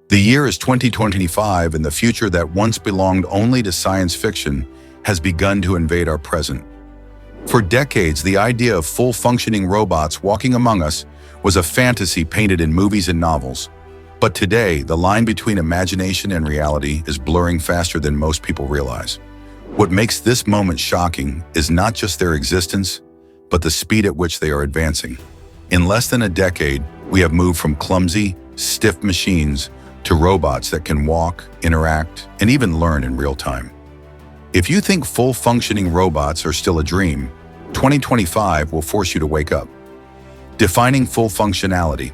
The year is 2025, and the future that once belonged only to science fiction has begun to invade our present. For decades, the idea of full-functioning robots walking among us was a fantasy painted in movies and novels. But today, the line between imagination and reality is blurring faster than most people realize. What makes this moment shocking is not just their existence, but the speed at which they are advancing. In less than a decade, we have moved from clumsy, stiff machines to robots that can walk, interact, and even learn in real time. If you think full-functioning robots are still a dream, 2025 will force you to wake up. Defining full functionality.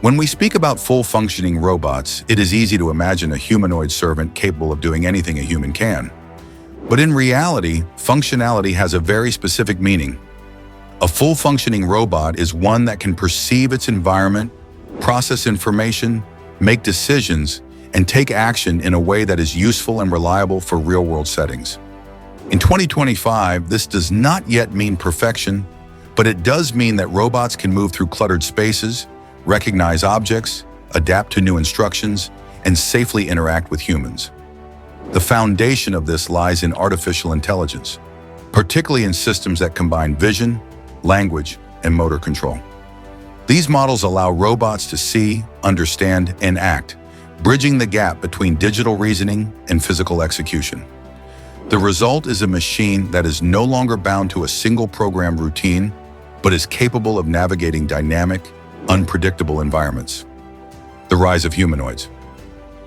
When we speak about full-functioning robots, it is easy to imagine a humanoid servant capable of doing anything a human can. But in reality, functionality has a very specific meaning. A full-functioning robot is one that can perceive its environment, process information, make decisions, and take action in a way that is useful and reliable for real-world settings. In 2025, this does not yet mean perfection, but it does mean that robots can move through cluttered spaces, recognize objects, adapt to new instructions, and safely interact with humans. The foundation of this lies in artificial intelligence, particularly in systems that combine vision, language, and motor control. These models allow robots to see, understand, and act, bridging the gap between digital reasoning and physical execution. The result is a machine that is no longer bound to a single program routine, but is capable of navigating dynamic, unpredictable environments. The rise of humanoids.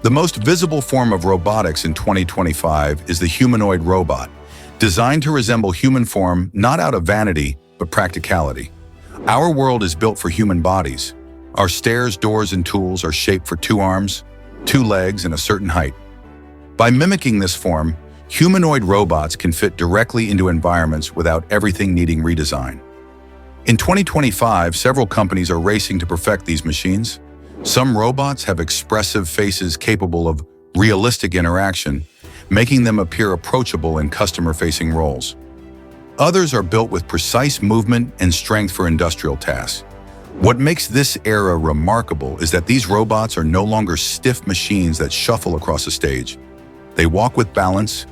The most visible form of robotics in 2025 is the humanoid robot, designed to resemble human form not out of vanity, but practicality. Our world is built for human bodies. Our stairs, doors, and tools are shaped for 2 arms, 2 legs, and a certain height. By mimicking this form, humanoid robots can fit directly into environments without everything needing redesign. In 2025, several companies are racing to perfect these machines. Some robots have expressive faces capable of realistic interaction, making them appear approachable in customer-facing roles. Others are built with precise movement and strength for industrial tasks. What makes this era remarkable is that these robots are no longer stiff machines that shuffle across a stage. They walk with balance,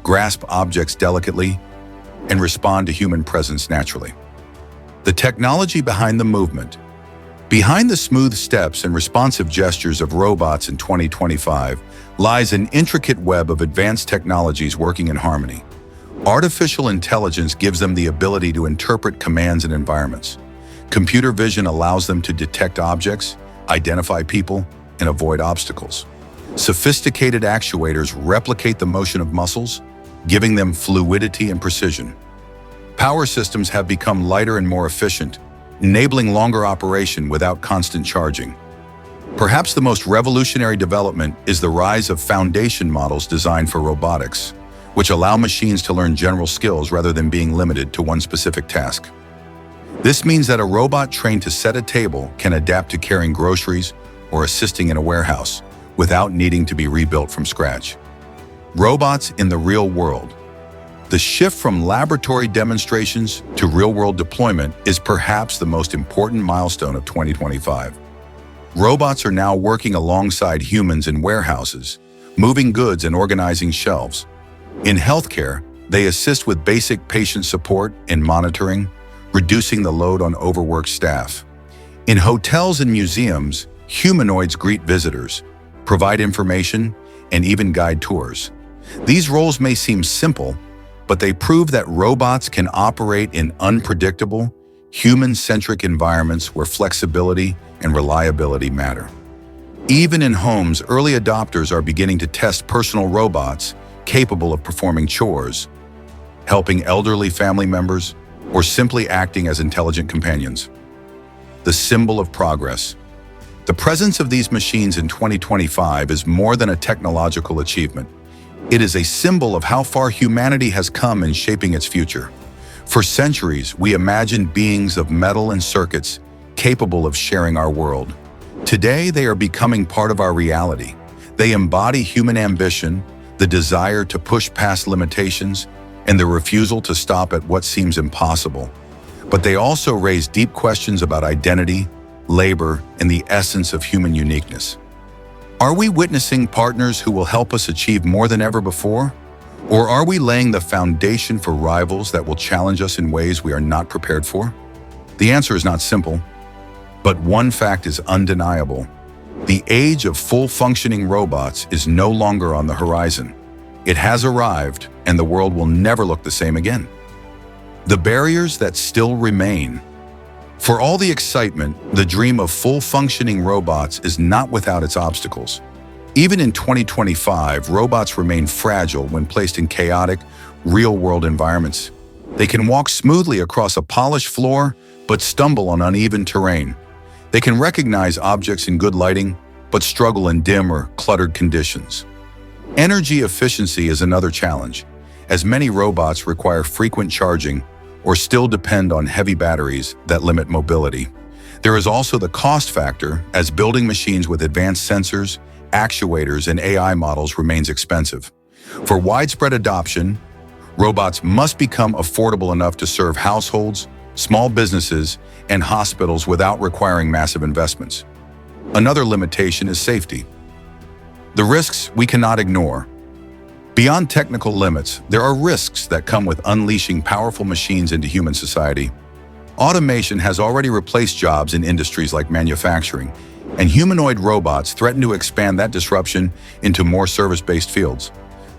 grasp objects delicately, and respond to human presence naturally. The technology behind the movement. Behind the smooth steps and responsive gestures of robots in 2025 lies an intricate web of advanced technologies working in harmony. Artificial intelligence gives them the ability to interpret commands and environments. Computer vision allows them to detect objects, identify people, and avoid obstacles. Sophisticated actuators replicate the motion of muscles, giving them fluidity and precision. Power systems have become lighter and more efficient, enabling longer operation without constant charging. Perhaps the most revolutionary development is the rise of foundation models designed for robotics, which allow machines to learn general skills rather than being limited to one specific task. This means that a robot trained to set a table can adapt to carrying groceries or assisting in a warehouse without needing to be rebuilt from scratch. Robots in the real world. The shift from laboratory demonstrations to real-world deployment is perhaps the most important milestone of 2025. Robots are now working alongside humans in warehouses, moving goods and organizing shelves. In healthcare, they assist with basic patient support and monitoring, reducing the load on overworked staff. In hotels and museums, humanoids greet visitors, provide information, and even guide tours. These roles may seem simple, but they prove that robots can operate in unpredictable, human-centric environments where flexibility and reliability matter. Even in homes, early adopters are beginning to test personal robots capable of performing chores, helping elderly family members, or simply acting as intelligent companions. The symbol of progress. The presence of these machines in 2025 is more than a technological achievement. It is a symbol of how far humanity has come in shaping its future. For centuries, we imagined beings of metal and circuits capable of sharing our world. Today, they are becoming part of our reality. They embody human ambition, the desire to push past limitations, and the refusal to stop at what seems impossible. But they also raise deep questions about identity, labor, and the essence of human uniqueness. Are we witnessing partners who will help us achieve more than ever before? Or are we laying the foundation for rivals that will challenge us in ways we are not prepared for? The answer is not simple, but one fact is undeniable. The age of full-functioning robots is no longer on the horizon. It has arrived, and the world will never look the same again. The barriers that still remain. For all the excitement, the dream of full-functioning robots is not without its obstacles. Even in 2025, robots remain fragile when placed in chaotic, real-world environments. They can walk smoothly across a polished floor, but stumble on uneven terrain. They can recognize objects in good lighting, but struggle in dim or cluttered conditions. Energy efficiency is another challenge, as many robots require frequent charging or still depend on heavy batteries that limit mobility. There is also the cost factor, as building machines with advanced sensors, actuators, and AI models remains expensive. For widespread adoption, robots must become affordable enough to serve households, small businesses, and hospitals without requiring massive investments. Another limitation is safety. The risks we cannot ignore. Beyond technical limits, there are risks that come with unleashing powerful machines into human society. Automation has already replaced jobs in industries like manufacturing, and humanoid robots threaten to expand that disruption into more service-based fields.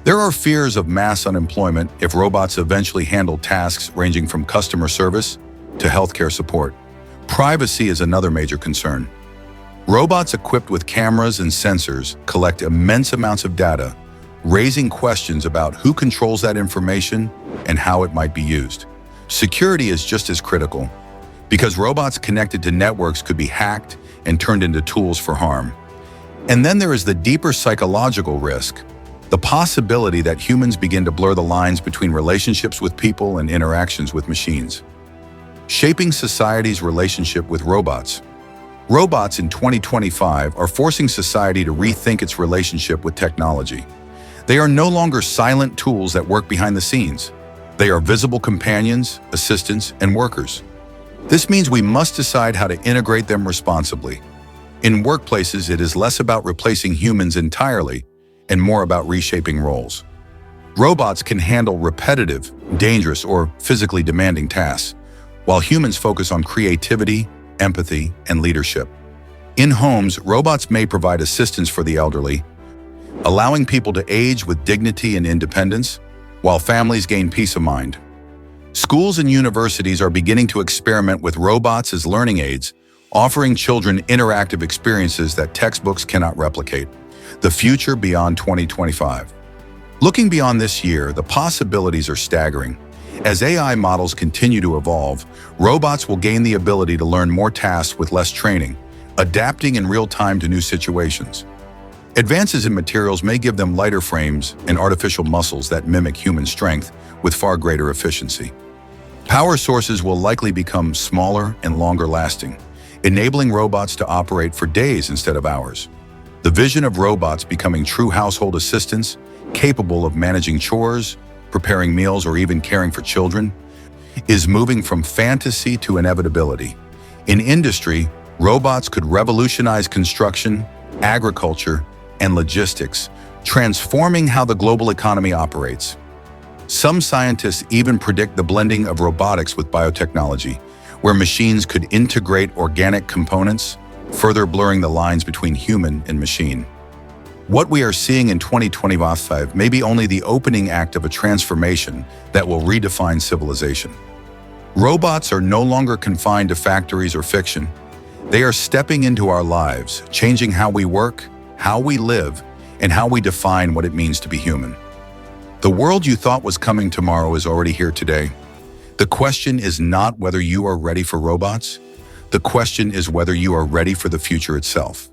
There are fears of mass unemployment if robots eventually handle tasks ranging from customer service to healthcare support. Privacy is another major concern. Robots equipped with cameras and sensors collect immense amounts of data, raising questions about who controls that information and how it might be used. Security is just as critical, because robots connected to networks could be hacked and turned into tools for harm. And then there is the deeper psychological risk, the possibility that humans begin to blur the lines between relationships with people and interactions with machines. Shaping society's relationship with robots. Robots in 2025 are forcing society to rethink its relationship with technology. They are no longer silent tools that work behind the scenes. They are visible companions, assistants, and workers. This means we must decide how to integrate them responsibly. In workplaces, it is less about replacing humans entirely and more about reshaping roles. Robots can handle repetitive, dangerous, or physically demanding tasks, while humans focus on creativity, empathy, and leadership. In homes, robots may provide assistance for the elderly, allowing people to age with dignity and independence, while families gain peace of mind. Schools and universities are beginning to experiment with robots as learning aids, offering children interactive experiences that textbooks cannot replicate. The future beyond 2025. Looking beyond this year, the possibilities are staggering. As AI models continue to evolve, robots will gain the ability to learn more tasks with less training, adapting in real time to new situations. Advances in materials may give them lighter frames and artificial muscles that mimic human strength with far greater efficiency. Power sources will likely become smaller and longer lasting, enabling robots to operate for days instead of hours. The vision of robots becoming true household assistants, capable of managing chores, preparing meals, or even caring for children, is moving from fantasy to inevitability. In industry, robots could revolutionize construction, agriculture, and logistics, transforming how the global economy operates. Some scientists even predict the blending of robotics with biotechnology, where machines could integrate organic components, further blurring the lines between human and machine. What we are seeing in 2025 may be only the opening act of a transformation that will redefine civilization. Robots are no longer confined to factories or fiction. They are stepping into our lives, changing how we work, how we live, and how we define what it means to be human. The world you thought was coming tomorrow is already here today. The question is not whether you are ready for robots. The question is whether you are ready for the future itself.